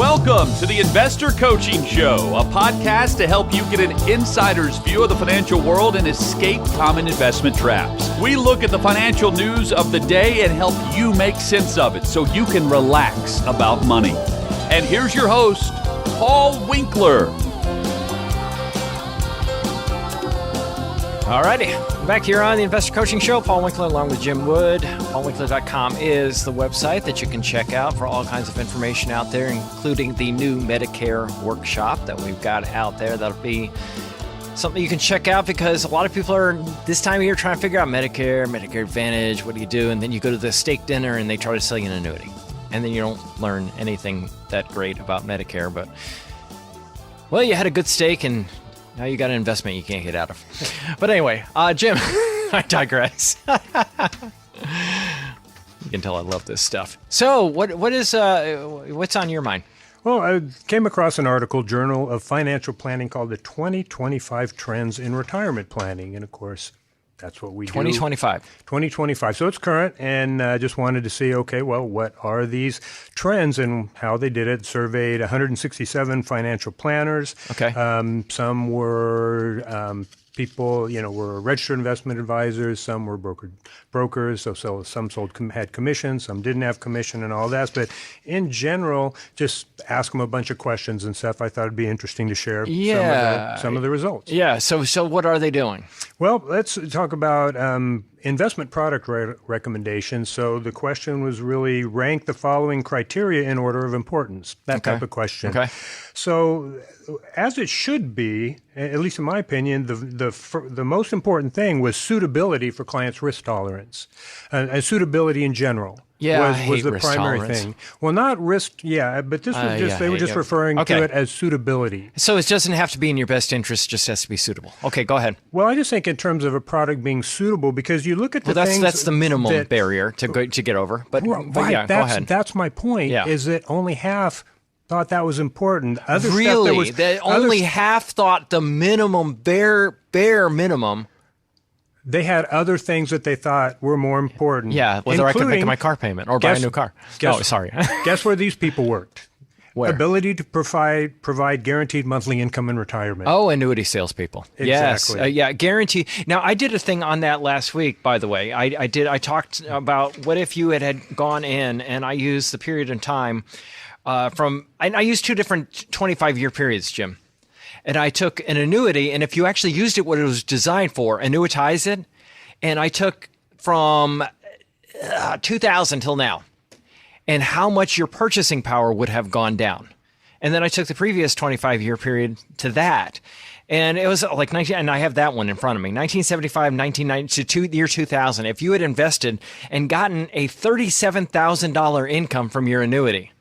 Welcome to the Investor Coaching Show, a podcast to help you get an insider's view of the financial world and escape common investment traps. We look at the financial news of the day and help you make sense of it so you can relax about money. And here's your host, Paul Winkler. Alrighty, back here on the Investor Coaching Show. Paul Winkler along with Jim Wood. PaulWinkler.com is the website that you can check out for all kinds of information out there, including the new Medicare workshop that we've got out there. That'll be something you can check out because a lot of people are this time of year trying to figure out Medicare Advantage, what do you do? And then you go to the steak dinner and they try to sell you an annuity. And then you don't learn anything that great about Medicare, but well, you had a good steak and now you got an investment you can't get out of. But anyway, Jim, I digress. You can tell I love this stuff. So what's on your mind? Well, I came across an article, Journal of Financial Planning, called the 2025 Trends in Retirement Planning. And of course, that's what we do. 2025. So it's current, and I just wanted to see, okay, well, what are these trends and how they did it? Surveyed 167 financial planners. Okay. Some were people, were registered investment advisors. Some were brokers. So some had commission, some didn't have commission and all that. But in general, just ask them a bunch of questions and stuff. I thought it'd be interesting to share some of the results. Yeah. So what are they doing? Well, let's talk about investment product recommendations. So the question was really rank the following criteria in order of importance, that type of question. Okay. So as it should be, at least in my opinion, the most important thing was suitability for clients' risk tolerance and suitability in general. Yeah, was the primary thing. Well, not risk, but this was just, they were just referring to it as suitability. So it doesn't have to be in your best interest, just has to be suitable. Okay, go ahead. Well, I just think in terms of a product being suitable, because you look at the things... that's the minimum barrier to get over. But yeah, go ahead. That's my point, is that only half thought that was important. Only half thought the minimum, bare minimum... They had other things that they thought were more important. Yeah, whether I could make my car payment or buy a new car. Guess where these people worked? Where? Ability to provide guaranteed monthly income in retirement. Oh, annuity salespeople. Exactly. Yes, guarantee. Now, I did a thing on that last week, by the way. I talked about what if you had gone in, and I used the period in time I used two different 25-year periods, Jim. And I took an annuity, and if you actually used it what it was designed for, annuitize it, and I took from 2000 till now, and how much your purchasing power would have gone down. And then I took the previous 25-year period to that. And it was like and I have that one in front of me, 1975, 1990 to year 2000. If you had invested and gotten a $37,000 income from your annuity,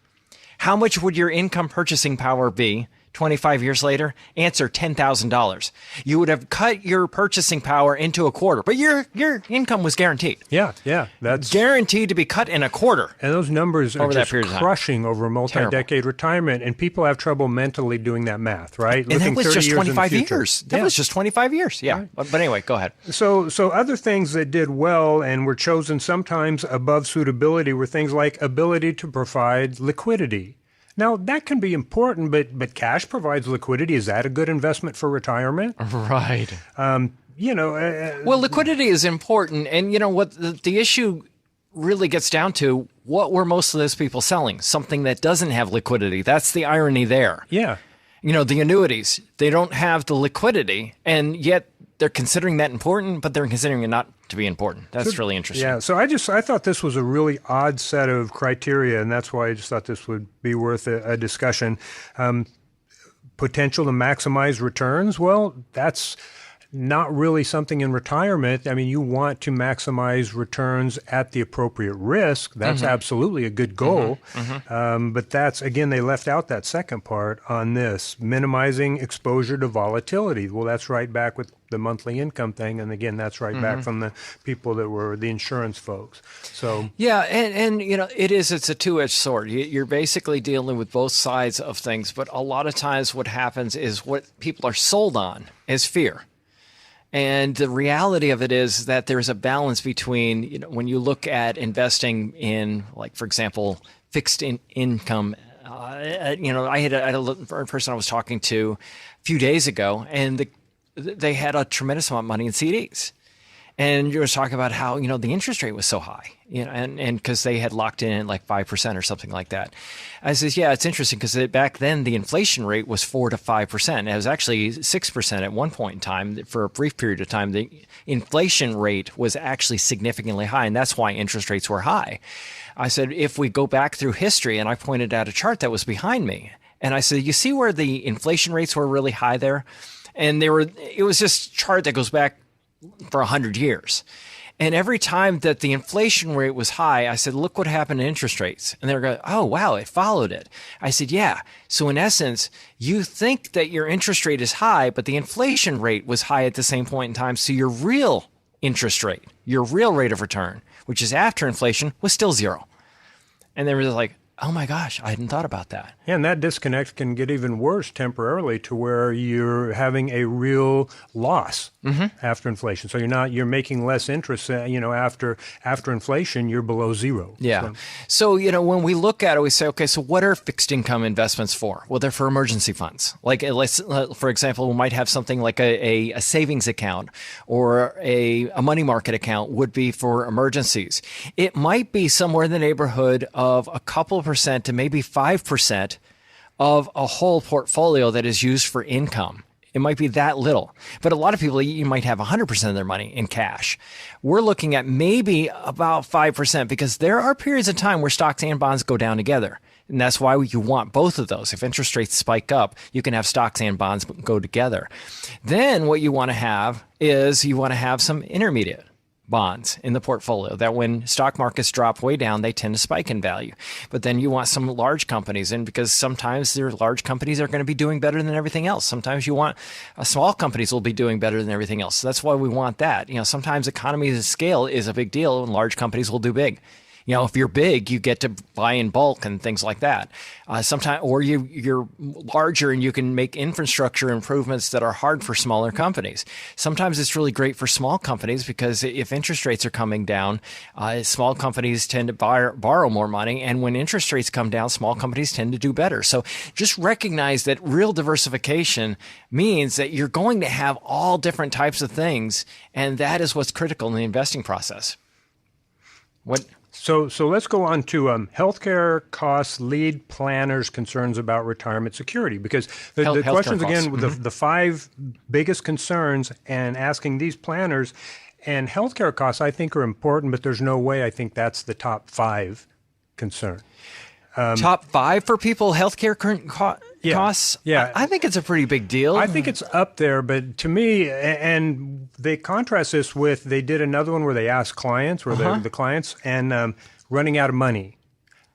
how much would your income purchasing power be 25 years later? Answer, $10,000. You would have cut your purchasing power into a quarter, but your income was guaranteed. Yeah, that's guaranteed to be cut in a quarter. And those numbers are just crushing over multi-decade retirement, and people have trouble mentally doing that math, right? And that was just 25 years. That was just 25 years. Yeah. Right. But anyway, go ahead. So other things that did well and were chosen sometimes above suitability were things like ability to provide liquidity. Now, that can be important, but cash provides liquidity. Is that a good investment for retirement? Right. Well, liquidity is important. And, what the issue really gets down to, what were most of those people selling? Something that doesn't have liquidity. That's the irony there. Yeah. The annuities, they don't have the liquidity, and yet they're considering that important, but they're considering it not to be important. That's really interesting. Yeah, so I thought this was a really odd set of criteria, and that's why I just thought this would be worth a discussion. Potential to maximize returns, well, that's not really something in retirement. I mean, you want to maximize returns at the appropriate risk. That's absolutely a good goal. But that's, again, they left out that second part on this, minimizing exposure to volatility. Well, that's right back with the monthly income thing. And again, that's right back from the people that were the insurance folks. So yeah, and it's a two-edged sword. You're basically dealing with both sides of things. But a lot of times what happens is what people are sold on is fear. And the reality of it is that there's a balance between, when you look at investing in, like, for example, fixed income I had a person I was talking to a few days ago, and they had a tremendous amount of money in CDs. And you were talking about how, the interest rate was so high, and because they had locked in like 5% or something like that. I says, yeah, it's interesting because back then the inflation rate was 4 to 5%. It was actually 6% at one point in time. For a brief period of time, the inflation rate was actually significantly high, and that's why interest rates were high. I said, if we go back through history, and I pointed out a chart that was behind me, and I said, you see where the inflation rates were really high there? And it was this chart that goes back for 100 years. And every time that the inflation rate was high, I said, look what happened to interest rates. And they're going, oh, wow, it followed it. I said, yeah. So in essence, you think that your interest rate is high, but the inflation rate was high at the same point in time. So your real interest rate, your real rate of return, which is after inflation, was still zero. And they were like, oh my gosh, I hadn't thought about that. Yeah, and that disconnect can get even worse temporarily to where you're having a real loss after inflation. So you're making less interest, after inflation, you're below zero. Yeah. So, when we look at it, we say, okay, so what are fixed income investments for? Well, they're for emergency funds. Like, for example, we might have something like a savings account or a money market account would be for emergencies. It might be somewhere in the neighborhood of a couple percent to maybe 5% of a whole portfolio that is used for income. It might be that little. But a lot of people, you might have 100% of their money in cash. We're looking at maybe about 5% because there are periods of time where stocks and bonds go down together. And that's why you want both of those. If interest rates spike up, you can have stocks and bonds go together. Then what you want to have is you want to have some intermediate bonds in the portfolio that when stock markets drop way down, they tend to spike in value. But then you want some large companies in because sometimes their large companies are going to be doing better than everything else. Sometimes you want small companies will be doing better than everything else. So that's why we want that. Sometimes economies of scale is a big deal and large companies will do big. If you're big, you get to buy in bulk and things like that. Sometimes, or you're larger and you can make infrastructure improvements that are hard for smaller companies. Sometimes it's really great for small companies because if interest rates are coming down, small companies tend to borrow more money. And when interest rates come down, small companies tend to do better. So just recognize that real diversification means that you're going to have all different types of things. And that is what's critical in the investing process. So let's go on to healthcare costs lead planners' concerns about retirement security, because the questions again, the five biggest concerns, and asking these planners, and healthcare costs I think are important, but there's no way I think that's the top 5 concern. Top 5 for people, healthcare costs? Yeah. I think it's a pretty big deal. I think it's up there, but to me, and they contrast this with, they did another one where they asked clients, where the clients, and running out of money.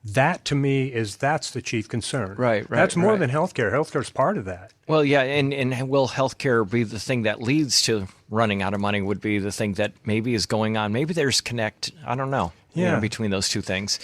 That to me that's the chief concern. Right. That's more than healthcare. Healthcare's part of that. Well, yeah, and will healthcare be the thing that leads to running out of money? Would be the thing that maybe is going on. Maybe there's I don't know. Between those two things.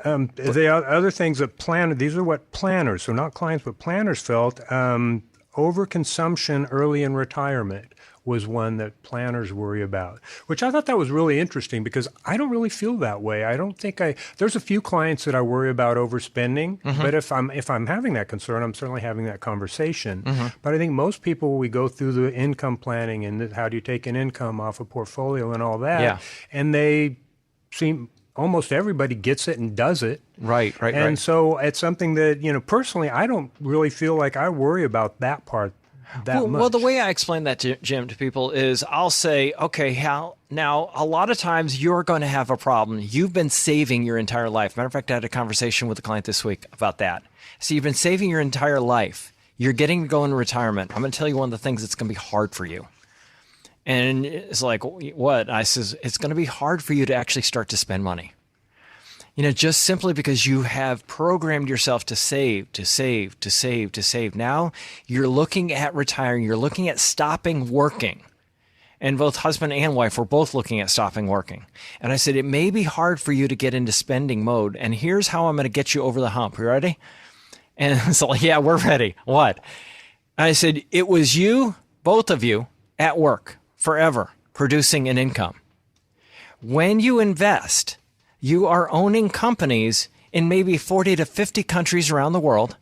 The other things that these are what planners, so not clients, but planners felt, overconsumption early in retirement was one that planners worry about, which I thought that was really interesting because I don't really feel that way. I don't think there's a few clients that I worry about overspending, but if I'm having that concern, I'm certainly having that conversation. But I think most people, we go through the income planning and how do you take an income off a portfolio and all that, and they seem, almost everybody gets it and does it. Right. And so it's something that, personally, I don't really feel like I worry about that part that much. Well, the way I explain that, Jim, to people is I'll say, okay, now a lot of times you're going to have a problem. You've been saving your entire life. Matter of fact, I had a conversation with a client this week about that. So you've been saving your entire life. You're getting to go into retirement. I'm going to tell you one of the things that's going to be hard for you. And it's like, what? I says, it's going to be hard for you to actually start to spend money. Just simply because you have programmed yourself to save. Now you're looking at retiring. You're looking at stopping working. And both husband and wife were both looking at stopping working. And I said, it may be hard for you to get into spending mode. And here's how I'm going to get you over the hump. You ready? And it's like, yeah, we're ready. What? And I said, it was you, both of you, at work forever, producing an income. When you invest, you are owning companies in maybe 40 to 50 countries around the world.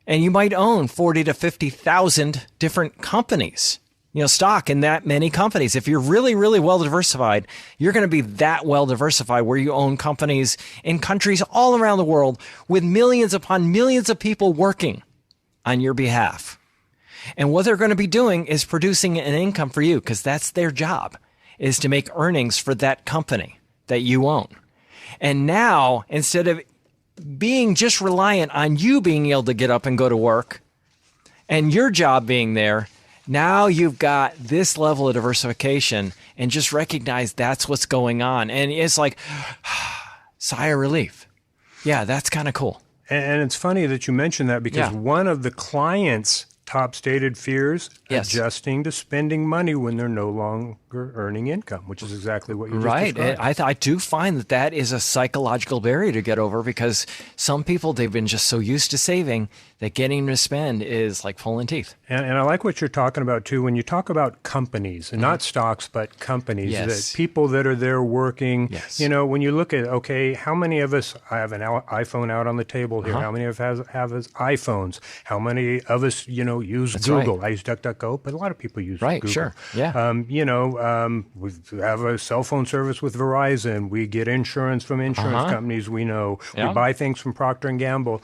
And you might own 40 to 50,000 different companies, stock in that many companies. If you're really, really well diversified, you're going to be that well diversified where you own companies in countries all around the world with millions upon millions of people working on your behalf. And what they're going to be doing is producing an income for you, because that's their job, is to make earnings for that company that you own. And now, instead of being just reliant on you being able to get up and go to work and your job being there, now you've got this level of diversification, and just recognize that's what's going on. And it's like, sigh of relief. Yeah, that's kind of cool. And it's funny that you mentioned that, because one of the clients' top stated fears, adjusting to spending money when they're no longer earning income, which is exactly what you just described. I do find that is a psychological barrier to get over, because some people, they've been just so used to saving that getting to spend is like pulling teeth. And I like what you're talking about, too, when you talk about companies, and not stocks, but companies, that people that are there working. Yes. When you look at, okay, how many of us, I have an iPhone out on the table here, how many of us have iPhones? How many of us, use Google? Right. I use DuckDuckGo, but a lot of people use Google. Sure. Yeah. We have a cell phone service with Verizon. We get insurance from insurance companies we know. We buy things from Procter & Gamble.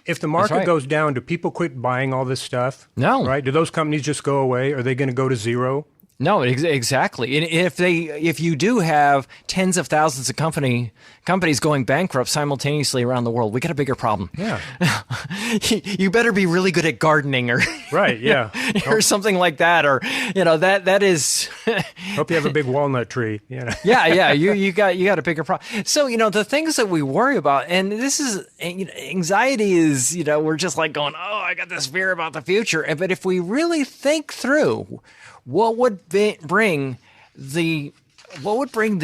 If the market goes down, do people quit buying all this stuff? No. Right? Do those companies just go away? Are they going to go to zero? No, exactly. And if you do have tens of thousands of companies going bankrupt simultaneously around the world, we got a bigger problem. Yeah. You better be really good at gardening, or right, yeah, or something like that, or that is. Hope you have a big walnut tree. Yeah. You got a bigger problem. So the things that we worry about, and this is anxiety is we're just like going, oh, I got this fear about the future, but if we really think through, what would bring the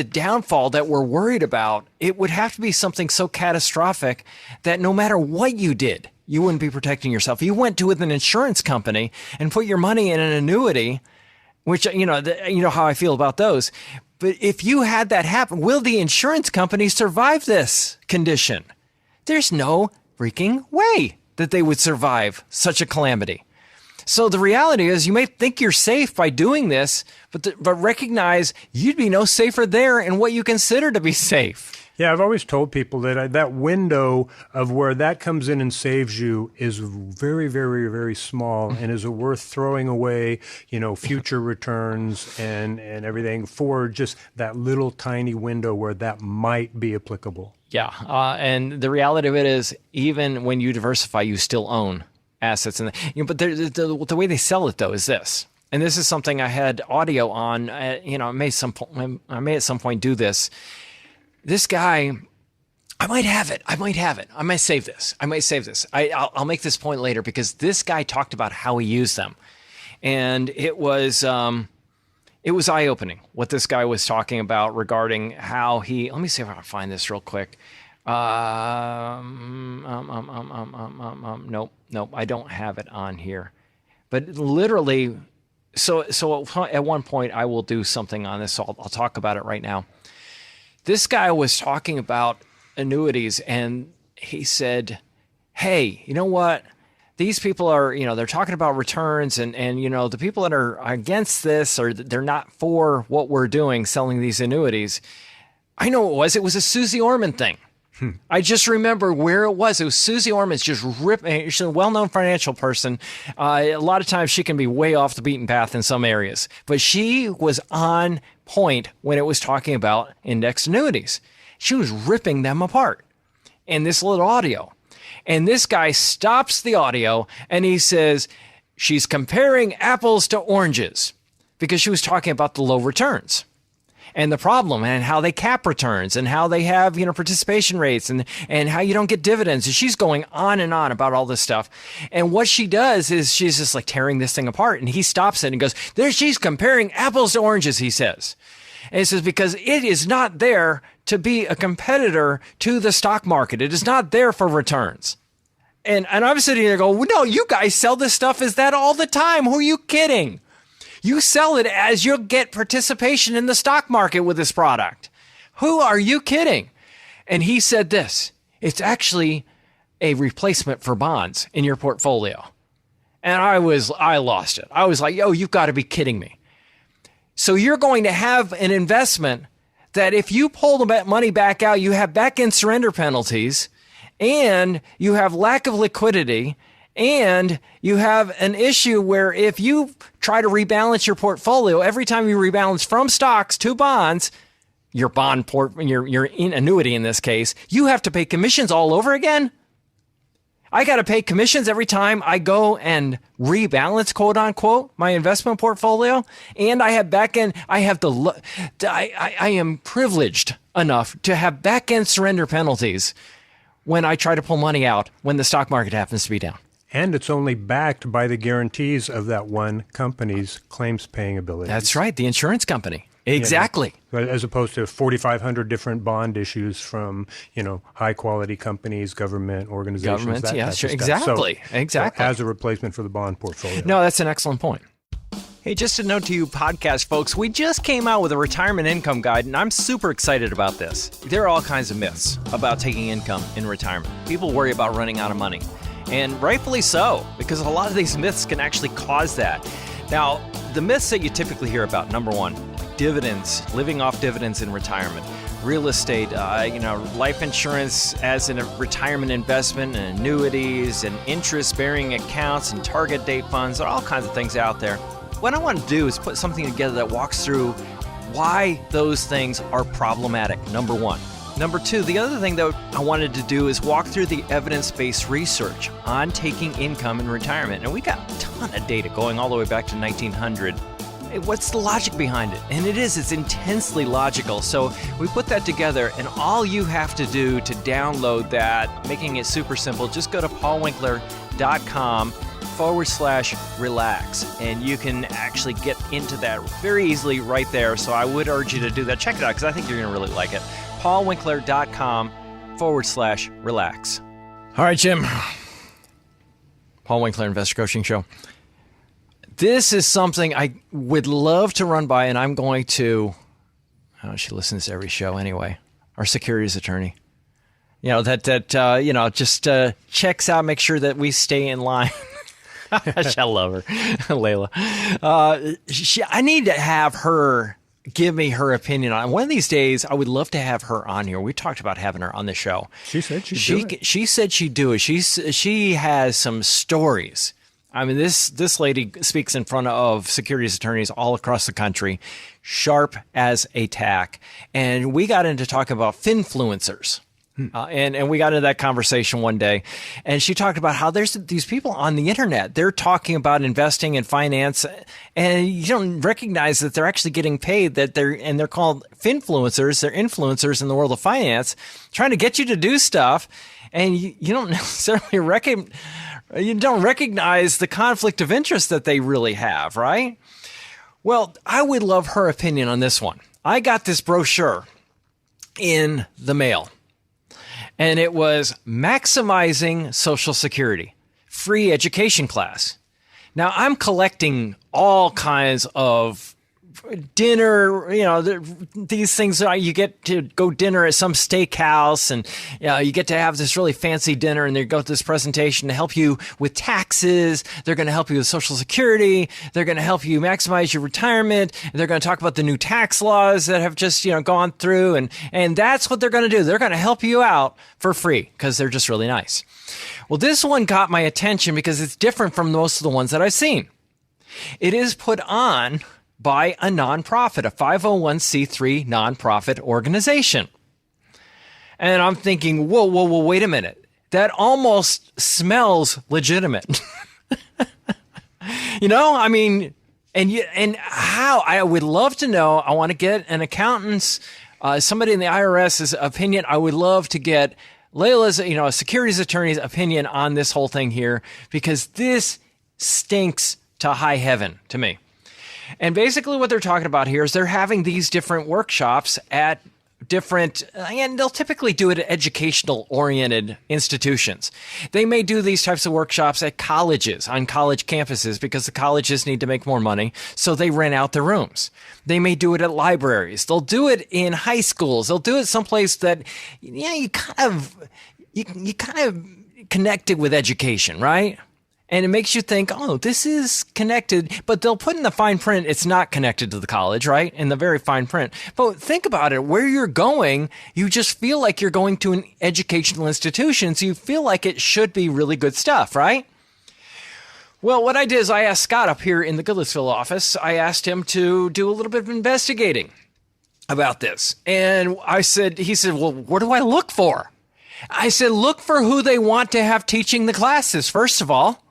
downfall that we're worried about? It would have to be something so catastrophic that no matter what you did, you wouldn't be protecting yourself. You went to an insurance company and put your money in an annuity, which you know how I feel about those. But if you had that happen, will the insurance company survive this condition? There's no freaking way that they would survive such a calamity. So the reality is, you may think you're safe by doing this, but recognize you'd be no safer there in what you consider to be safe. Yeah, I've always told people that that window of where that comes in and saves you is very, very, very small, and is it worth throwing away, future returns and everything for just that little tiny window where that might be applicable. Yeah, and the reality of it is, even when you diversify, you still own assets. But the way they sell it, though, is this. And this is something I had audio on. I may at some point do this. This guy, I might have it. I might save this. I'll make this point later, because this guy talked about how he used them, and it was eye-opening what this guy was talking about regarding how he. Let me see if I can find this real quick. Nope, I don't have it on here. But literally, so at one point I will do something on this, so I'll talk about it right now. This guy was talking about annuities, and he said, hey, you know what? These people are, they're talking about returns, and the people that are against this, or they're not for what we're doing, selling these annuities. I know it was a Susie Orman thing. I just remember where it was. It was Susie Orman's just ripping. She's a well-known financial person. A lot of times she can be way off the beaten path in some areas, but she was on point when it was talking about indexed annuities. She was ripping them apart in this little audio. And this guy stops the audio and he says, she's comparing apples to oranges, because she was talking about the low returns and the problem, and how they cap returns, and how they have, participation rates, and how you don't get dividends. And she's going on and on about all this stuff. And what she does is she's just like tearing this thing apart. And he stops it and goes, there, she's comparing apples to oranges, he says. And he says, because it is not there to be a competitor to the stock market. It is not there for returns. And I'm sitting there going, well, no, you guys sell this stuff as that all the time. Who are you kidding? You sell it as you'll get participation in the stock market with this product. Who are you kidding? And he said this. It's actually a replacement for bonds in your portfolio. And I lost it. I was like, yo, you've got to be kidding me. So you're going to have an investment that if you pull the money back out, you have back-end surrender penalties, and you have lack of liquidity, and you have an issue where if you try to rebalance your portfolio, every time you rebalance from stocks to bonds, your annuity in this case, you have to pay commissions all over again. I got to pay commissions every time I go and rebalance, quote unquote, my investment portfolio. And I have I am privileged enough to have back end surrender penalties when I try to pull money out when the stock market happens to be down. And it's only backed by the guarantees of that one company's claims paying ability. That's right. The insurance company. Exactly. Yeah, as opposed to 4,500 different bond issues from, high quality companies, government organizations. Governments, that yeah, type sure. of Exactly. stuff. Exactly. So as a replacement for the bond portfolio. No, that's an excellent point. Hey, just a note to you podcast folks, we just came out with a retirement income guide, and I'm super excited about this. There are all kinds of myths about taking income in retirement. People worry about running out of money, and rightfully so, because a lot of these myths can actually cause that. Now, the myths that you typically hear about, number one, dividends, living off dividends in retirement, real estate, life insurance as a retirement investment, and annuities, and interest-bearing accounts, and target date funds. There are all kinds of things out there. What I want to do is put something together that walks through why those things are problematic, number one. Number two, the other thing that I wanted to do is walk through the evidence-based research on taking income in retirement. And we got a ton of data going all the way back to 1900. Hey, what's the logic behind it? And it's intensely logical. So we put that together, and all you have to do to download that, making it super simple, just go to paulwinkler.com/relax, and you can actually get into that very easily right there. So I would urge you to do that. Check it out, because I think you're going to really like it. paulwinkler.com/relax. All right, Jim. Paul Winkler, Investor Coaching Show. This is something I would love to run by, and I'm going to, she listens to every show anyway, our securities attorney. Just checks out, make sure that we stay in line. I love her, Layla. I need to have her give me her opinion on it. One of these days. I would love to have her on here. We talked about having her on the show. She said she'd do it. She said she'd do it. She has some stories. I mean, this lady speaks in front of securities attorneys all across the country, sharp as a tack. And we got into talking about finfluencers. And we got into that conversation one day, and she talked about how there's these people on the internet. They're talking about investing in finance, and you don't recognize that they're actually getting paid. They're called finfluencers. They're influencers in the world of finance, trying to get you to do stuff, and you don't necessarily recognize the conflict of interest that they really have, right? Well, I would love her opinion on this one. I got this brochure in the mail. And it was Maximizing Social Security, free education class. Now, I'm collecting all kinds of dinner, these things. You get to go dinner at some steakhouse, and you get to have this really fancy dinner, and they go to this presentation to help you with taxes. They're going to help you with Social Security. They're going to help you maximize your retirement. They're going to talk about the new tax laws that have just gone through, and that's what they're going to do. They're going to help you out for free because they're just really nice. Well, this one got my attention because it's different from most of the ones that I've seen. It is put on by a nonprofit, a 501c3 nonprofit organization. And I'm thinking, whoa, wait a minute. That almost smells legitimate. And how I would love to know. I want to get an accountant's, somebody in the IRS's opinion. I would love to get Layla's, a securities attorney's opinion on this whole thing here, because this stinks to high heaven to me. And basically what they're talking about here is they're having these different workshops at different, and they'll typically do it at educational-oriented institutions. They may do these types of workshops at colleges, on college campuses, because the colleges need to make more money, so they rent out the rooms. They may do it at libraries. They'll do it in high schools. They'll do it someplace that, you you kind of connect it with education, right? And it makes you think, oh, this is connected, but they'll put in the fine print, it's not connected to the college, right? In the very fine print. But think about it, where you're going, you just feel like you're going to an educational institution, so you feel like it should be really good stuff, right? Well, what I did is I asked Scott up here in the Goodlettsville office, I asked him to do a little bit of investigating about this. And he said, well, what do I look for? I said, look for who they want to have teaching the classes, first of all.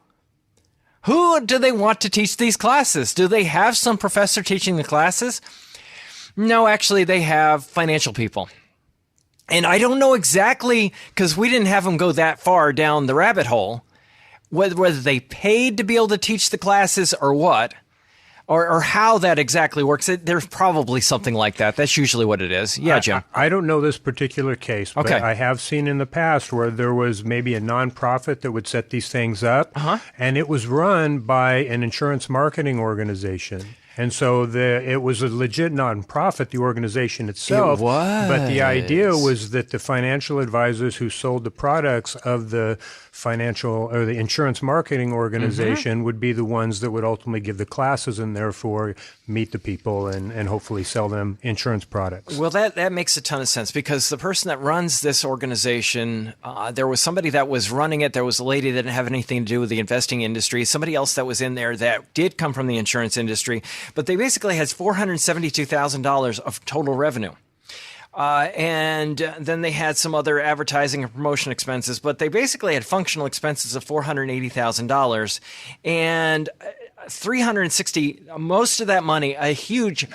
Who do they want to teach these classes? Do they have some professor teaching the classes? No, actually, they have financial people. And I don't know exactly, because we didn't have them go that far down the rabbit hole, whether they paid to be able to teach the classes or what, or how that exactly works. There's probably something like that. That's usually what it is. Yeah, Jim. I don't know this particular case, but okay. I have seen in the past where there was maybe a nonprofit that would set these things up, and it was run by an insurance marketing organization. And so it was a legit nonprofit, the organization itself. It was. But the idea was that the financial advisors who sold the products of the financial or the insurance marketing organization would be the ones that would ultimately give the classes and therefore meet the people and hopefully sell them insurance products. Well, that makes a ton of sense because the person that runs this organization, there was somebody that was running it. There was a lady that didn't have anything to do with the investing industry. Somebody else that was in there that did come from the insurance industry. But they basically had $472,000 of total revenue. And then they had some other advertising and promotion expenses, but they basically had functional expenses of $480,000 and 360, most of that money, a huge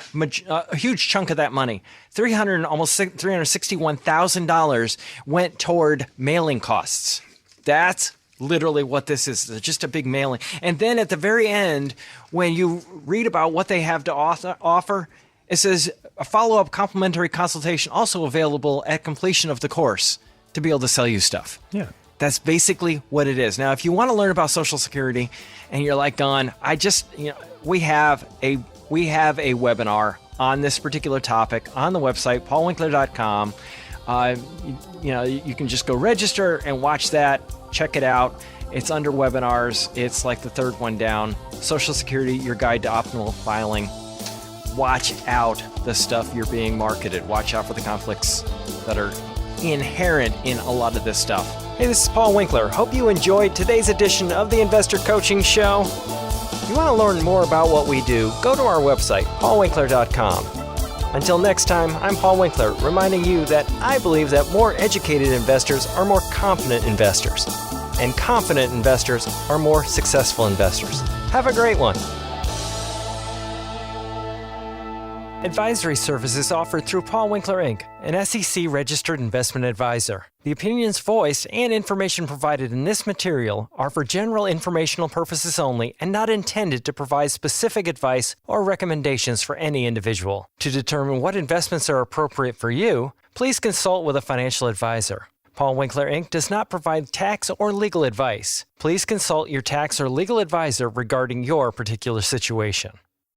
chunk of that money, almost $361,000 went toward mailing costs. That's literally what this is, just a big mailing. And then at the very end, when you read about what they have to offer, it says a follow-up complimentary consultation also available at completion of the course to be able to sell you stuff. Yeah. That's basically what it is. Now, if you want to learn about Social Security and you're like, we have a webinar on this particular topic on the website, paulwinkler.com. You can just go register and watch that. Check it out. It's under webinars. It's like the third one down. Social Security, your guide to optimal filing. Watch out the stuff you're being marketed. Watch out for the conflicts that are inherent in a lot of this stuff. Hey, this is Paul Winkler. Hope you enjoyed today's edition of the Investor Coaching Show. If you want to learn more about what we do, go to our website, paulwinkler.com. Until next time, I'm Paul Winkler, reminding you that I believe that more educated investors are more confident investors, and confident investors are more successful investors. Have a great one. Advisory services offered through Paul Winkler, Inc., an SEC-registered investment advisor. The opinions voiced and information provided in this material are for general informational purposes only and not intended to provide specific advice or recommendations for any individual. To determine what investments are appropriate for you, please consult with a financial advisor. Paul Winkler, Inc. does not provide tax or legal advice. Please consult your tax or legal advisor regarding your particular situation.